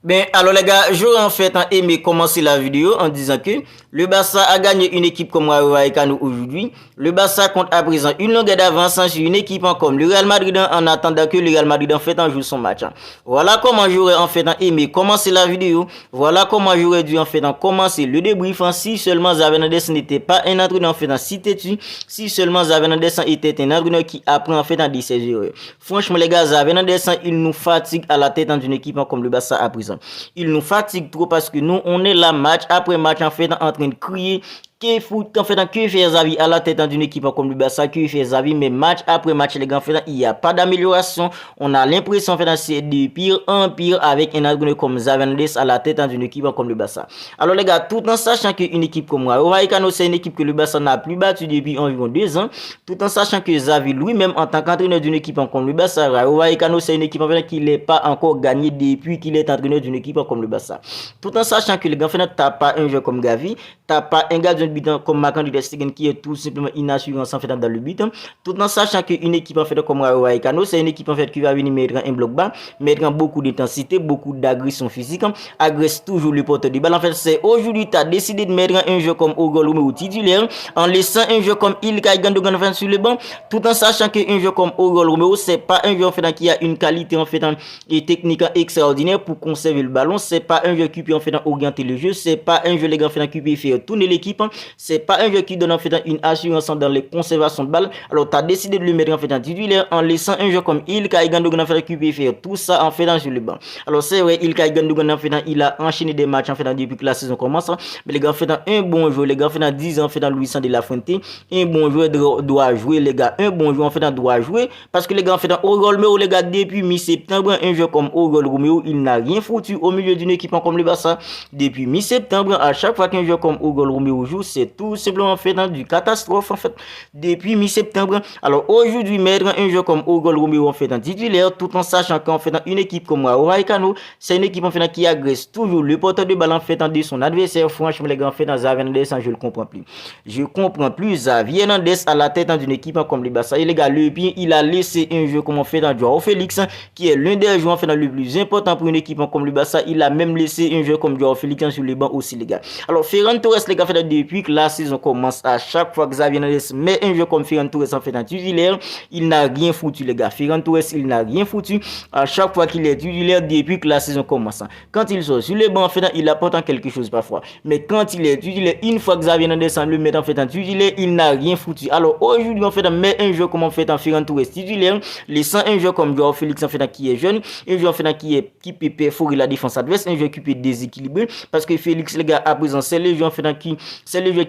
Ben alors les gars, j'aurais en fait aimé commencer la vidéo en disant que le Barça a gagné une équipe comme Rayo Vallecano aujourd'hui. Le Barça compte à présent une longueur d'avance sur une équipe comme le Real Madrid en attendant que le Real Madrid en fait joue son match. Voilà comment j'aurais en fait aimé commencer la vidéo. Voilà comment j'aurais dû en fait commencer le débrief si seulement Xavi Hernandez n'était pas un entraîneur en fait si têtu, si seulement Xavi Hernandez était un entraîneur qui apprend en fait de ses erreurs. Franchement les gars, Xavi Hernandez il nous fatigue à la tête d'une équipe comme le Barça à présent. Il nous fatigue trop parce que nous, on est là match après match en fait en train de crier que foot en fait que fait Xavi à la tête d'une équipe comme le Barça, que fait Xavi, mais match après match les gars en fait il n'y a pas d'amélioration. On a l'impression en fait c'est de pire en pire avec un entraîneur comme Xavi Hernandez à la tête d'une équipe comme le Barça. Alors les gars, tout en sachant qu'une équipe comme Rayo Vallecano c'est une équipe que le Barça n'a plus battue depuis environ 2 ans, tout en sachant que Xavi lui-même en tant qu'entraîneur d'une équipe comme le Barça, Rayo Vallecano c'est une équipe en fait qui n'est pas encore gagnée depuis qu'il est entraîneur d'une équipe comme le Barça. Tout en sachant que les gars en fait t'as pas un jeu comme Gavi, t'as pas un gars de but comme Marc-André ter Stegen qui est tout simplement inassurant en fait dans le but, tout en sachant qu'une équipe en fait comme Rayo Vallecano c'est une équipe en fait qui va venir mettre un bloc bas, mettre beaucoup d'intensité, beaucoup d'agression physique, agresse toujours le porteur de balle. En fait c'est aujourd'hui tu as décidé de mettre un jeu comme Hugo Romero titulaire en laissant un jeu comme Ilkay Gundogan sur le banc, tout en sachant qu'un jeu comme Hugo Romero c'est pas un jeu en fait qui a une qualité en fait et technique extraordinaire pour conserver le ballon, c'est pas un jeu qui peut en fait orienter le jeu, c'est pas un jeu les gars qui peut faire tourner l'équipe, c'est pas un jeu qui donne en fait une assurance dans les conservations de balles. Alors tu as décidé de le mettre en fait en titulaire en laissant un jeu comme Ilkay Gundogan en fait qui peut faire tout ça en fait sur le banc. Alors c'est vrai, Ilkay Gundogan en fait il a enchaîné des matchs en fait depuis que la saison commence, mais les gars en fait un bon joueur, les gars en fait 10 ans en fait Luis de la Fuente, un bon joueur doit jouer les gars, un bon joueur en fait doit jouer parce que les gars en fait Hugo Romero les gars depuis mi-septembre un jeu comme Hugo Romero il n'a rien foutu au milieu d'une équipe comme le Barça. Depuis mi-septembre à chaque fois qu'un joueur comme Hugo Romero joue c'est tout simplement en fait du catastrophe en fait depuis mi-septembre. Alors aujourd'hui mettre un joueur comme Hugo Romero en fait en titulaire tout en sachant qu'en fait une équipe comme Rayo Vallecano c'est une équipe en fait qui agresse toujours le porteur de balle en fait de son adversaire. Franchement les gars en fait Xavi Hernandez je le comprends plus. Je comprends plus Xavi Hernandez à la tête d'une équipe comme le Barça. Et les gars le pire il a laissé un jeu comme en fait dans Joao Félix qui est l'un des joueurs en fait le plus important pour une équipe comme le Barça. Il a même laissé un jeu comme Joao Félix sur le banc aussi les gars. Alors Ferran Torres les gars fait depuis que la saison commence à chaque fois que Xavi Hernandez met un jeu comme Ferran Torres en fait en titulaire, il n'a rien foutu les gars. Ferran Torres il n'a rien foutu à chaque fois qu'il est titulaire depuis que la saison commence. Quand il sort sur le banc en fait il apporte quelque chose parfois, mais quand il est titulaire, une fois que Xavi Hernandez le met en fait en titulaire, il n'a rien foutu. Alors aujourd'hui en fait met un jeu comme en fait en Ferran Torres titulaire, laissant un jeu comme Joao Félix en fait qui est jeune, un jeu en fait qui peut perforer la défense adverse, un jeu qui peut déséquilibrer parce que Félix les gars à présent c'est le jeu en fait qui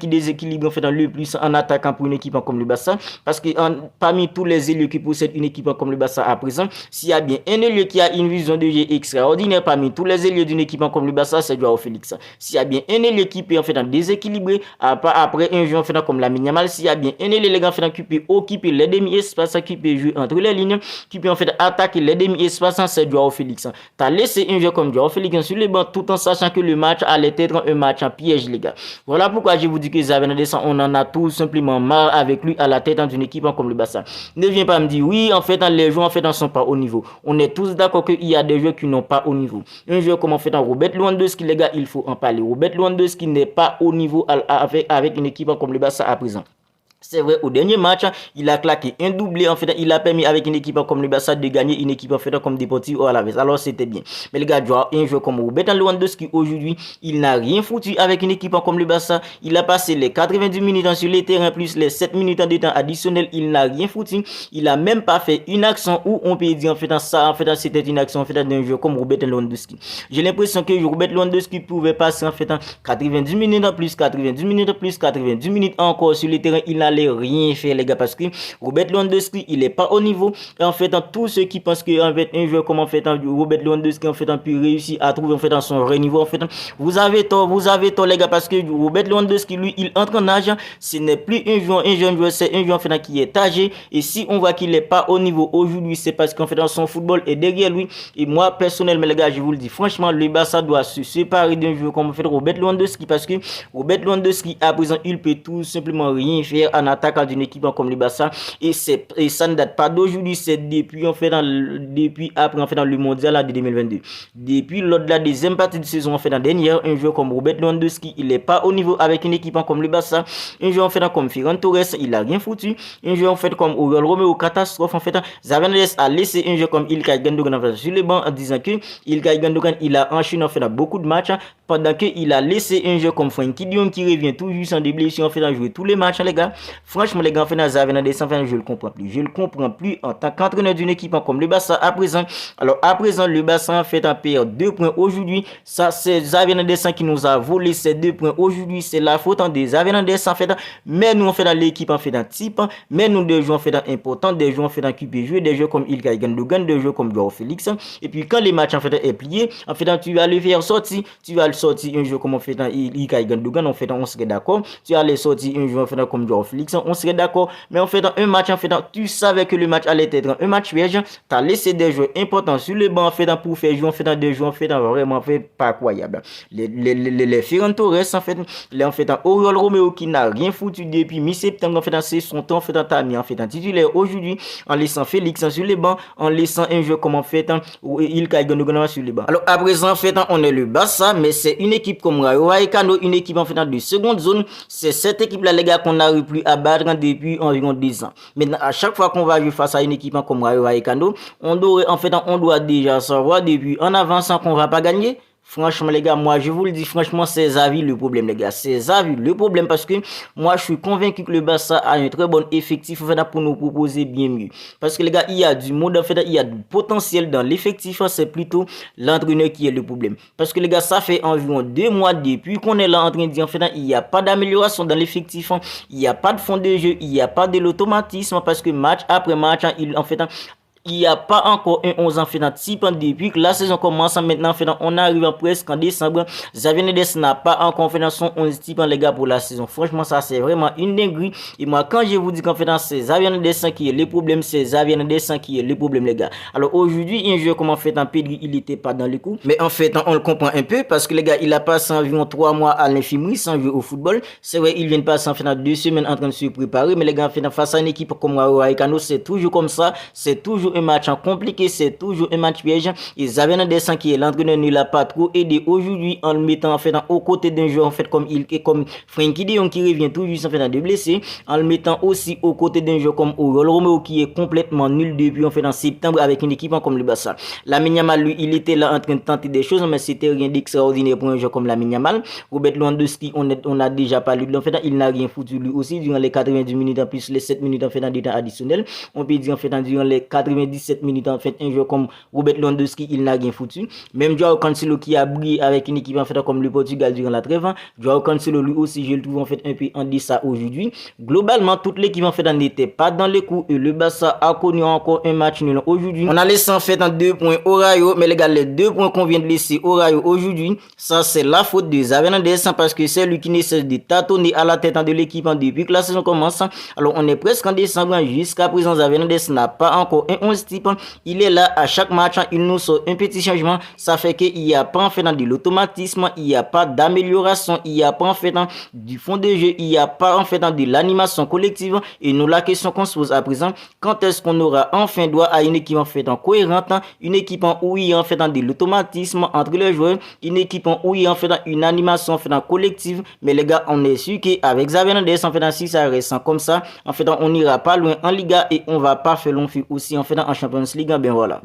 déséquilibre en fait le plus en attaquant pour une équipe comme le Barça parce que parmi tous les ailiers qui possèdent une équipe comme le Barça à présent, s'il y a bien un ailier qui a une vision de jeu extraordinaire parmi tous les ailiers d'une équipe comme le Barça, c'est Joao Félix. S'il y a bien un ailier qui peut en fait déséquilibrer après un jeu en fait comme Lamine Yamal, s'il y a bien un ailier les gars en fait qui peut occuper les demi-espaces, qui peut jouer entre les lignes, qui peut en fait attaquer les demi-espaces, c'est Joao Félix. T'as laissé un jeu comme Joao Félix sur le banc tout en sachant que le match allait être un match en piège les gars. Voilà pourquoi je vous dis que Xavi Hernandez on en a tout simplement marre avec lui à la tête d'une équipe comme le Barça. Ne viens pas me dire oui en fait les joueurs en fait ne sont pas au niveau. On est tous d'accord qu'il y a des joueurs qui n'ont pas au niveau. Un joueur comme en fait Robert Lewandowski les gars, il faut en parler. Robert Lewandowski n'est pas au niveau avec une équipe comme le Barça à présent. C'est vrai, au dernier match, il a claqué un doublé. En fait, il a permis avec une équipe comme le Barça de gagner une équipe en fait comme Deportivo Alavés. Alors, c'était bien. Mais les gars, un joueur comme Robert Lewandowski aujourd'hui, il n'a rien foutu avec une équipe comme le Barça. Il a passé les 90 minutes sur le terrain plus les 7 minutes de temps additionnel. Il n'a rien foutu. Il a même pas fait une action où on peut dire en fait ça, en fait, c'était une action en fait d'un joueur comme Robert Lewandowski. J'ai l'impression que Robert Lewandowski pouvait passer en fait 90 minutes plus 90 minutes plus 90 minutes encore sur le terrain. Il n'allait rien faire les gars parce que Robert Lewandowski il est pas au niveau. Et en fait tous ceux qui pensent que en fait un joueur comme en fait Robert Lewandowski en fait pu réussir à trouver en fait dans son vrai niveau en fait vous avez tort les gars parce que Robert Lewandowski lui il entre en âge, ce n'est plus un jeune joueur, c'est un joueur en fait qui est âgé et si on voit qu'il est pas au niveau aujourd'hui c'est parce qu'en fait dans son football est derrière lui. Et moi personnellement les gars je vous le dis franchement le Barça doit se séparer d'un joueur comme en fait Robert Lewandowski parce que Robert Lewandowski à présent il peut tout simplement rien faire en attaque d'une équipe comme le Barça. Et ça ne date pas d'aujourd'hui, c'est depuis après dans le mondial de 2022. Depuis lors de la deuxième partie de saison dans dernière, un joueur comme Robert Lewandowski, il n'est pas au niveau avec une équipe comme le Barça. Un joueur comme Ferran Torres, il a rien foutu. Un joueur comme Oriol Romeo, catastrophe Xavi Hernandez a laissé un joueur comme Ilkay Gundogan sur le banc en disant que Ilkay Gundogan il a enchaîné beaucoup de matchs pendant qu'il a laissé un joueur comme Frenkie de Jong qui revient toujours sans des blessures jouer tous les matchs les gars. Franchement les gars Xavi Hernandez je le comprends plus. Je le comprends plus en tant qu'entraîneur d'une équipe comme le Barça à présent. Alors à présent le Barça en perd 2 points aujourd'hui. Ça c'est Xavi Hernandez qui nous a volé ces 2 points aujourd'hui. C'est la faute de Xavi Hernandez mais nous dans l'équipe dans type, mais nous des joueurs importants, des joueurs dans QPJ, des joueurs comme Ilkay Gundogan, des joueurs comme Joao Félix. Et puis quand les matchs est plié, tu vas le faire sortir, tu vas le sortir un joueur comme Ilkay Gundogan, on serait d'accord. Tu vas le sortir un joueur comme Joao Félix, on serait d'accord. Mais un match tu savais que le match allait être un match piège, tu as laissé des joueurs importants sur le banc pour faire jouer des joueurs vraiment pas incroyable. Les Ferran Torres Oriol Romeo qui n'a rien foutu depuis mi-septembre c'est son temps titulaire aujourd'hui en laissant Félix sur les bancs, en laissant un jeu comme Ilkay Gundogan sur les bancs. Alors à présent on est le Barça, mais c'est une équipe comme Rayo Vallecano, une équipe de seconde zone. C'est cette équipe là les gars qu'on n'arrive plus à battre depuis environ 10 ans. Maintenant à chaque fois qu'on va jouer face à une équipe comme Rayo Vallecano, on doit déjà savoir depuis en avançant qu'on va pas gagner. Franchement les gars, moi je vous le dis franchement, c'est Xavi le problème les gars, c'est Xavi le problème parce que moi je suis convaincu que le Barça a un très bon effectif pour nous proposer bien mieux. Parce que les gars, il y a du monde il y a du potentiel dans l'effectif, c'est plutôt l'entraîneur qui est le problème. Parce que les gars, ça fait environ 2 mois depuis qu'on est là en train de dire il n'y a pas d'amélioration dans l'effectif, il n'y a pas de fond de jeu, il n'y a pas de l'automatisme parce que match après match, il n'y a pas encore un 11 ans type depuis que la saison commence maintenant on arrive presque en décembre. Xavi Hernandez n'a pas encore fait son 11 type les gars pour la saison. Franchement ça c'est vraiment une dinguerie. Et moi quand je vous dis qu'en fait c'est Xavi Hernandez qui est le problème, c'est Xavi Hernandez qui est le problème les gars. Alors aujourd'hui un joueur comme Pedri il était pas dans le coup, mais en fait on le comprend un peu parce que les gars il a passé environ 3 mois à l'infirmerie sans jouer au football. C'est vrai il vient de passer 2 semaines en train de se préparer, mais les gars face à une équipe comme Rayo Vallecano c'est toujours comme ça, c'est toujours un match compliqué, c'est toujours un match piège. Et Xavi Hernandez qui est l'entraîneur ne l'a pas trop aidé aujourd'hui en le mettant aux côtés d'un joueur comme Frenkie de Jong qui revient toujours de blessé, en le mettant aussi aux côtés d'un joueur comme Oriol Romeo qui est complètement nul depuis en septembre avec une équipe comme le Barça. Lamine Yamal lui il était là en train de tenter des choses mais c'était rien d'extraordinaire pour un joueur comme Lamine Yamal. Robert Lewandowski on a déjà parlé de il n'a rien foutu lui aussi durant les 90 minutes en plus les 7 minutes du temps additionnel. On peut dire durant les 97 minutes un joueur comme Robert Lewandowski il n'a rien foutu. Même Joao Cancelo qui a brillé avec une équipe comme le Portugal durant la trêve, Joao Cancelo lui aussi je le trouve un peu en deçà aujourd'hui. Globalement toute l'équipe n'était pas dans les coups et le Barça a connu encore un match nul aujourd'hui. On a laissé 2 points au Rayo, mais les gars les 2 points qu'on vient de laisser au Rayo aujourd'hui, ça c'est la faute de Xavi Hernandez parce que c'est lui qui ne cesse de tâtonner à la tête de l'équipe depuis que la saison commence. Alors on est presque en décembre, jusqu'à présent Xavi Hernandez n'a pas encore un 11 type. Il est là à chaque match, il nous sort un petit changement, ça fait qu'il n'y a pas de l'automatisme, il n'y a pas d'amélioration, il n'y a pas du fond de jeu, il n'y a pas de l'animation collective. Et nous la question qu'on se pose à présent, quand est-ce qu'on aura enfin droit à une équipe cohérente, une équipe où il y a de l'automatisme entre les joueurs, une équipe où il y a une animation collective. Mais les gars, on est sûr qu'avec Xavi Hernandez si ça reste comme ça, on n'ira pas loin en Liga et on va pas faire long fil aussi en Champions League. Ben voilà.